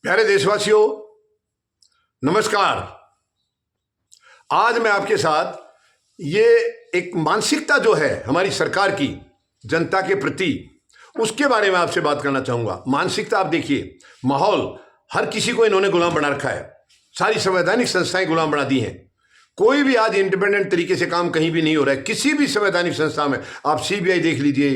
प्यारे देशवासियों, नमस्कार। आज मैं आपके साथ ये एक मानसिकता जो है हमारी सरकार की जनता के प्रति, उसके बारे में आपसे बात करना चाहूँगा। मानसिकता आप देखिए, माहौल, हर किसी को इन्होंने गुलाम बना रखा है। सारी संवैधानिक संस्थाएं गुलाम बना दी हैं। कोई भी आज इंडिपेंडेंट तरीके से काम कहीं भी नहीं हो रहा है। किसी भी संवैधानिक संस्था में आप सीबीआई देख लीजिए,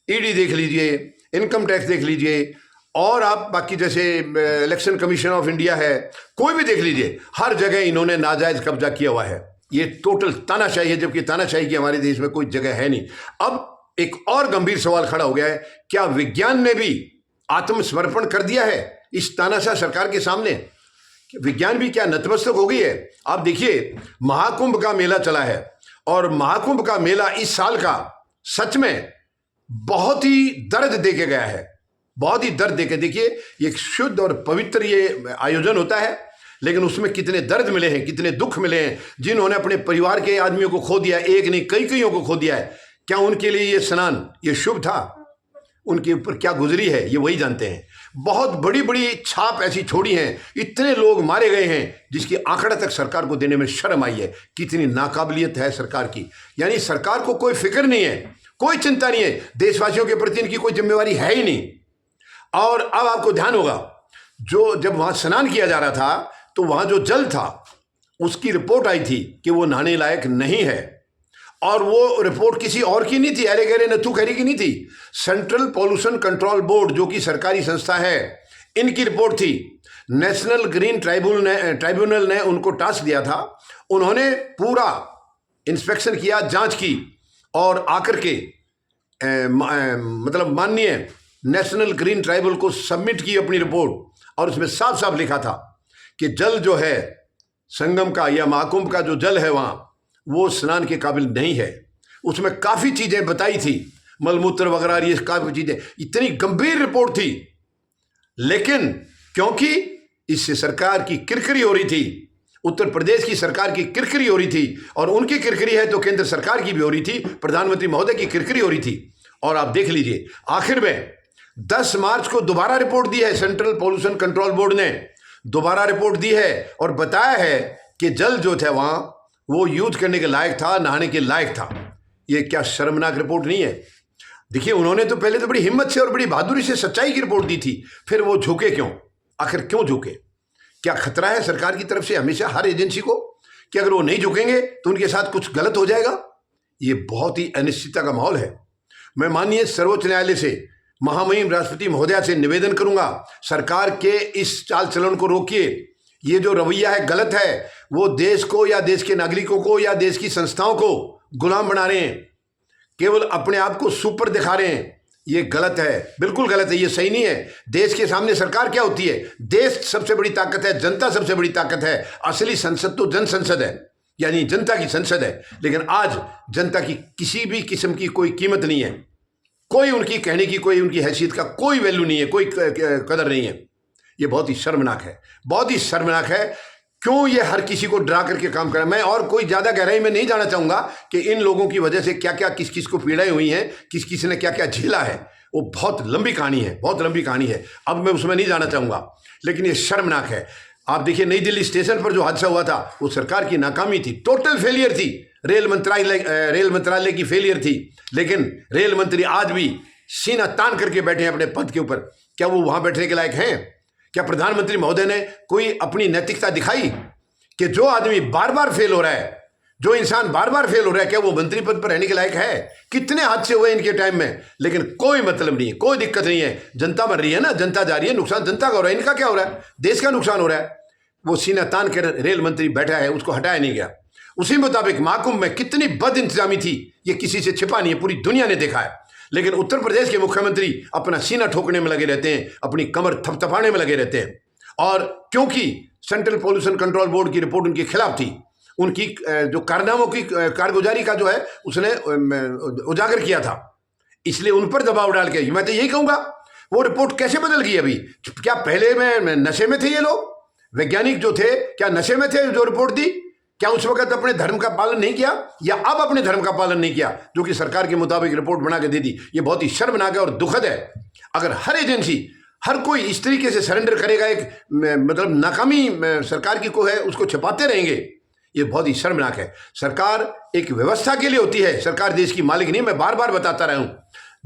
ईडी देख लीजिए, इनकम टैक्स देख लीजिए, और आप बाकी जैसे इलेक्शन कमीशन ऑफ इंडिया है, कोई भी देख लीजिए, हर जगह इन्होंने नाजायज कब्जा किया हुआ है। ये टोटल तानाशाही है, जबकि तानाशाही की हमारे देश में कोई जगह है नहीं। अब एक और गंभीर सवाल खड़ा हो गया है, क्या विज्ञान ने भी आत्मसमर्पण कर दिया है इस तानाशाह सरकार के सामने? विज्ञान भी क्या नतमस्तक हो गई है? आप देखिए, महाकुंभ का मेला चला है, और महाकुंभ का मेला इस साल का सच में बहुत ही दर्द देके गया है, बहुत ही दर्द देके। देखिए, एक शुद्ध और पवित्र ये आयोजन होता है, लेकिन उसमें कितने दर्द मिले हैं, कितने दुख मिले हैं। जिन्होंने अपने परिवार के आदमियों को खो दिया, एक नहीं कई कईयों को खो दिया है, क्या उनके लिए ये स्नान ये शुभ था? उनके ऊपर क्या गुजरी है ये वही जानते हैं। बहुत बड़ी बड़ी छाप ऐसी छोड़ी हैं, इतने लोग मारे गए हैं जिसकी आंकड़ा तक सरकार को देने में शर्म आई है। कितनी नाकाबिलियत है सरकार की। यानी सरकार को कोई फिक्र नहीं है, कोई चिंता नहीं है, देशवासियों के प्रति इनकी कोई जिम्मेवारी है ही नहीं। और अब आपको ध्यान होगा, जो जब वहां स्नान किया जा रहा था तो वहां जो जल था उसकी रिपोर्ट आई थी कि वो नहाने लायक नहीं है, और वो रिपोर्ट किसी और की नहीं थी, अरे गहरे नथु खैरी की नहीं थी। सेंट्रल पॉल्यूशन कंट्रोल बोर्ड, जो कि सरकारी संस्था है, इनकी रिपोर्ट थी। नेशनल ग्रीन ट्राइब्यूनल ने उनको टास्क दिया था। उन्होंने पूरा इंस्पेक्शन किया, जांच की, और आकर के मतलब माननीय नेशनल ग्रीन ट्राइब्यूनल को सबमिट की अपनी रिपोर्ट, और उसमें साफ साफ लिखा था कि जल जो है संगम का या महाकुंभ का जो जल है वहाँ, वो स्नान के काबिल नहीं है। उसमें काफ़ी चीज़ें बताई थी, मलमूत्र वगैरह, ये काफ़ी चीज़ें, इतनी गंभीर रिपोर्ट थी। लेकिन क्योंकि इससे सरकार की किरकिरी हो रही थी, उत्तर प्रदेश की सरकार की किरकिरी हो रही थी, और उनकी किरकिरी है तो केंद्र सरकार की भी हो रही थी, प्रधानमंत्री महोदय की किरकिरी हो रही थी। और आप देख लीजिए, आखिर में 10 मार्च को दोबारा रिपोर्ट दी है। सेंट्रल पॉल्यूशन कंट्रोल बोर्ड ने दोबारा रिपोर्ट दी है और बताया है कि जल जो था वहां वो यूज करने के लायक था, नहाने के लायक था। ये क्या शर्मनाक रिपोर्ट नहीं है? देखिए, उन्होंने तो पहले तो बड़ी हिम्मत से और बड़ी बहादुरी से सच्चाई की रिपोर्ट दी थी, फिर वो झुके क्यों? आखिर क्यों झुके? क्या खतरा है सरकार की तरफ से हमेशा हर एजेंसी को कि अगर वो नहीं झुकेंगे तो उनके साथ कुछ गलत हो जाएगा? ये बहुत ही अनिश्चितता का माहौल है। मैं माननीय सर्वोच्च न्यायालय से, महामहिम राष्ट्रपति महोदया से निवेदन करूंगा, सरकार के इस चाल चलन को रोकिए। ये जो रवैया है गलत है। वो देश को या देश के नागरिकों को या देश की संस्थाओं को गुलाम बना रहे हैं, केवल अपने आप को सुपर दिखा रहे हैं। ये गलत है, बिल्कुल गलत है, ये सही नहीं है। देश के सामने सरकार क्या होती है? देश सबसे बड़ी ताकत है, जनता सबसे बड़ी ताकत है। असली संसद तो जन संसद है, यानी जनता की संसद है। लेकिन आज जनता की किसी भी किस्म की कोई कीमत नहीं है, कोई उनकी कहने की, कोई उनकी हैसियत का कोई वैल्यू नहीं है, कोई कदर नहीं है। ये बहुत ही शर्मनाक है, बहुत ही शर्मनाक है। क्यों ये हर किसी को डरा करके काम कर रहा है? मैं और कोई ज़्यादा गहराई में नहीं जाना चाहूँगा कि इन लोगों की वजह से क्या क्या किस किस को पीड़ाएं हुई हैं, किस किस ने क्या क्या झेला है। वो बहुत लंबी कहानी है, बहुत लंबी कहानी है, अब मैं उसमें नहीं जाना चाहूँगा। लेकिन ये शर्मनाक है। आप देखिए, नई दिल्ली स्टेशन पर जो हादसा हुआ था वो सरकार की नाकामी थी, टोटल फेलियर थी। रेल मंत्रालय की फेलियर थी। लेकिन रेल मंत्री आज भी सीना तान करके बैठे हैं अपने पद के ऊपर। क्या वो वहां बैठने के लायक हैं? क्या प्रधानमंत्री महोदय ने कोई अपनी नैतिकता दिखाई कि जो आदमी बार बार फेल हो रहा है, जो इंसान बार बार फेल हो रहा है, क्या वो मंत्री पद पर रहने के लायक है? कितने हादसे हुए इनके टाइम में, लेकिन कोई मतलब नहीं है, कोई दिक्कत नहीं है। जनता मर रही है ना, जनता जा रही है, नुकसान जनता का हो रहा है, इनका क्या हो रहा है? देश का नुकसान हो रहा है। वो सीना तान कर रेल मंत्री बैठा है, उसको हटाया नहीं गया। उसी मुताबिक महाकुंभ में कितनी बद इंतजामी थी, ये किसी से छिपा नहीं है, पूरी दुनिया ने देखा है। लेकिन उत्तर प्रदेश के मुख्यमंत्री अपना सीना ठोकने में लगे रहते हैं, अपनी कमर थपथपाने में लगे रहते हैं। और क्योंकि सेंट्रल पॉल्यूशन कंट्रोल बोर्ड की रिपोर्ट उनके खिलाफ थी, उनकी जो कारनामों की कारगुजारी का जो है उसने उजागर किया था, इसलिए उन पर दबाव डाल के, मैं तो यही कहूँगा, वो रिपोर्ट कैसे बदल गई अभी? क्या पहले में नशे में थे ये लोग? वैज्ञानिक जो थे क्या नशे में थे जो रिपोर्ट दी? क्या उस वक्त अपने धर्म का पालन नहीं किया, या अब अपने धर्म का पालन नहीं किया, जो कि सरकार के मुताबिक रिपोर्ट बना के दे दी? ये बहुत ही शर्मनाक है और दुखद है। अगर हर एजेंसी हर कोई इस तरीके से सरेंडर करेगा, एक मतलब नाकामी सरकार की को है उसको छुपाते रहेंगे, ये बहुत ही शर्मनाक है। सरकार एक व्यवस्था के लिए होती है, सरकार देश की मालिक नहीं। मैं बार बार बताता रहा हूं,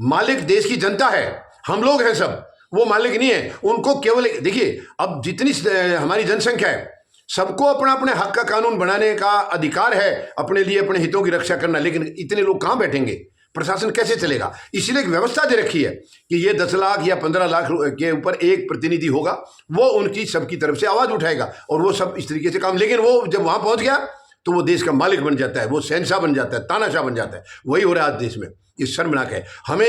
मालिक देश की जनता है, हम लोग हैं सब, वो मालिक नहीं है। उनको केवल देखिए, अब जितनी हमारी जनसंख्या है, सबको अपना अपने हक का कानून बनाने का अधिकार है, अपने लिए अपने हितों की रक्षा करना, लेकिन इतने लोग कहां बैठेंगे, प्रशासन कैसे चलेगा? इसलिए एक व्यवस्था दे रखी है कि ये 10 लाख या 15 लाख के ऊपर एक प्रतिनिधि होगा, वो उनकी सबकी तरफ से आवाज उठाएगा और वो सब इस तरीके से काम। लेकिन वो जब वहां पहुंच गया तो वो देश का मालिक बन जाता है, वो शहनशाह बन जाता है, तानाशाह बन जाता है। वही हो रहा है आज देश में, ये शर्मनाक है। हमें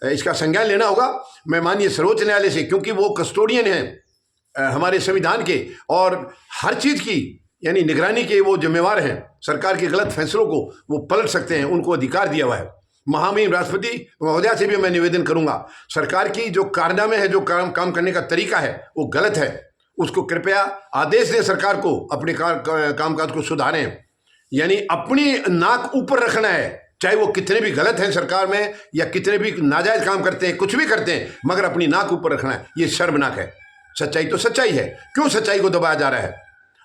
इसका संज्ञान लेना होगा। मैं माननीय सर्वोच्च न्यायालय से, क्योंकि वो कस्टोडियन हैं हमारे संविधान के और हर चीज की यानी निगरानी के वो जिम्मेवार हैं, सरकार के गलत फैसलों को वो पलट सकते हैं, उनको अधिकार दिया हुआ है। महामहिम राष्ट्रपति महोदया से भी मैं निवेदन करूंगा, सरकार की जो कारनामे है, जो काम करने का तरीका है वो गलत है, उसको कृपया आदेश दें सरकार को, अपने कामकाज को सुधारें। यानी अपनी नाक ऊपर रखना है, चाहे वो कितने भी गलत हैं सरकार में या कितने भी नाजायज काम करते हैं, कुछ भी करते हैं, मगर अपनी नाक ऊपर रखना है। ये शर्मनाक है। सच्चाई तो सच्चाई है, क्यों सच्चाई को दबाया जा रहा है?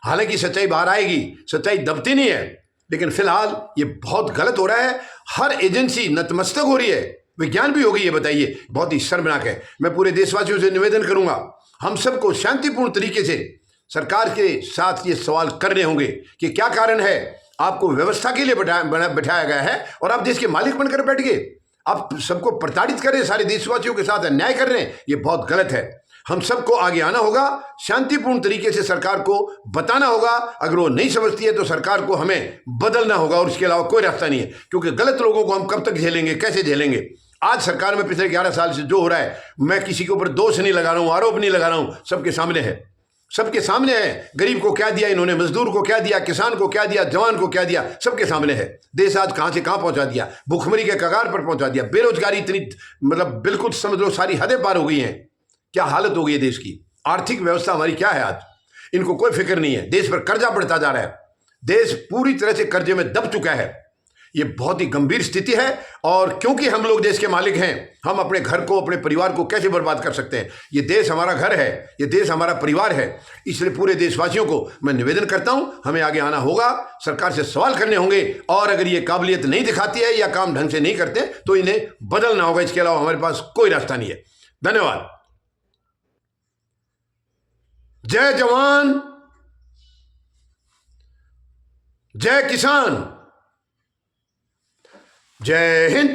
हालांकि सच्चाई बाहर आएगी, सच्चाई दबती नहीं है, लेकिन फिलहाल ये बहुत गलत हो रहा है। हर एजेंसी नतमस्तक हो रही है, विज्ञान भी हो गई है। बताइए, बहुत ही शर्मनाक है। मैं पूरे देशवासियों से निवेदन करूंगा, हम सबको शांतिपूर्ण तरीके से सरकार के साथ ये सवाल करने होंगे कि क्या कारण है आपको व्यवस्था के लिए बैठाया गया है और आप देश के मालिक बनकर बैठ गए, आप सबको प्रताड़ित कर रहे हैं, सारे देशवासियों के साथ अन्याय कर रहे हैं। ये बहुत गलत है। हम सबको आगे आना होगा, शांतिपूर्ण तरीके से सरकार को बताना होगा। अगर वो नहीं समझती है तो सरकार को हमें बदलना होगा और इसके अलावा कोई रास्ता नहीं है, क्योंकि गलत लोगों को हम कब तक झेलेंगे, कैसे झेलेंगे? आज सरकार में पिछले 11 साल से जो हो रहा है, मैं किसी के ऊपर दोष नहीं लगा रहा हूं, आरोप नहीं लगा रहा हूं, सबके सामने है, सबके सामने है। गरीब को क्या दिया इन्होंने, मजदूर को क्या दिया, किसान को क्या दिया, जवान को क्या दिया, सबके सामने है। देश आज कहां से कहां पहुंचा दिया, भुखमरी के कगार पर पहुंचा दिया। बेरोजगारी इतनी, मतलब बिल्कुल समझ लो सारी हदें पार हो गई हैं। क्या हालत हो गई है देश की, आर्थिक व्यवस्था हमारी क्या है आज, इनको कोई फिक्र नहीं है। देश पर कर्जा बढ़ता जा रहा है, देश पूरी तरह से कर्जे में दब चुका है। ये बहुत ही गंभीर स्थिति है और क्योंकि हम लोग देश के मालिक हैं, हम अपने घर को, अपने परिवार को कैसे बर्बाद कर सकते हैं? ये देश हमारा घर है, ये देश हमारा परिवार है। इसलिए पूरे देशवासियों को मैं निवेदन करता हूं, हमें आगे आना होगा, सरकार से सवाल करने होंगे और अगर ये काबिलियत नहीं दिखाती है या काम ढंग से नहीं करते तो इन्हें बदलना होगा। इसके अलावा हमारे पास कोई रास्ता नहीं है। धन्यवाद। जय जवान, जय किसान, जय हिंद।